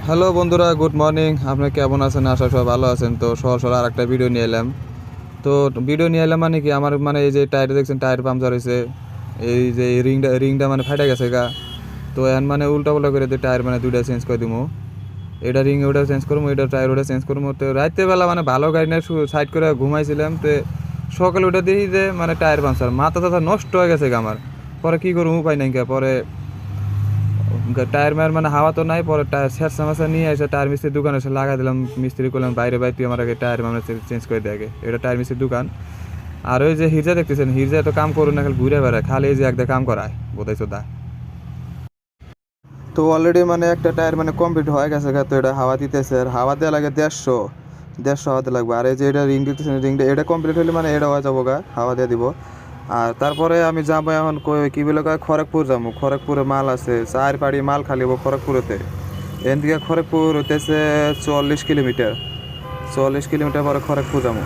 Hello বন্ধুরা, good morning. আপনি কেমন আছেন? আশা সবাই ভালো আছেন। তো সহসা আর একটা ভিডিও নিয়ে এলাম। তো ভিডিও নিয়ে এলাম মানে কি, আমার মানে এই যে টায়ার দেখছেন, টায়ার পাংচার হয়েছে। এই যে রিংটা মানে ফাটে গেছে গা। তো এখন মানে উল্টা পাল্টা করে দিয়ে টায়ার মানে দুইটা চেঞ্জ করে দিব। এটা রিং ওটা চেঞ্জ করবো, এটা টায়ার ওটা চেঞ্জ করবো। তো রাতের বেলা মানে ভালো গাড়ি নিয়ে সাইড করে ঘুমাইছিলাম। তো সকালে ওটা দেখি যে মানে টায়ার পাংচার, মাথা টাথা নষ্ট হয়ে গেছে গা আমার। পরে কী করবো, উপায় নাই গা। পরে টায়ার মায়ের মানে হাওয়া তো নাই। পরে টায়ার স্যারসা মাসা নিয়ে এসে টায়ার মিস্ত্রির দোকানে এসে লাগা দিলাম। মিস্ত্রি করলাম বাইরে বাইরে, তুই আমার আগে টায়ার মানে চেঞ্জ করে দেয় আগে। এটা টায়ার মিস্ত্রির দোকান। আর ওই যে হিরজা দেখতেছেন, হিরজা তো কাম করুন না, খালি ঘুরে বেড়ায়, খালি এই যে একটা কাম করায় বোধাই চোদা। তো অলরেডি মানে একটা টায়ার মানে কমপ্লিট হয়ে গেছে। তো এটা হাওয়া দিতেছে, আর হাওয়া দেওয়া লাগে 150 হাওয়াতে লাগবে। আর এই যে এটা রিং দিতেছেন, রিংটা এটা কমপ্লিট হলে মানে এটা হয়ে যাবো গা, হাওয়া দিয়ে দিব। আর তারপরে আমি যাবো এখন কি বলে কয়, খড়গপুর যাবো। খড়গপুরে মাল আছে, 4 পাড়ি মাল খালিব খড়গপুরেতে। এখান থেকে খড়গপুর হইতেছে 44 কিলোমিটার। 44 কিলোমিটার পরে খড়গপুর যাবো।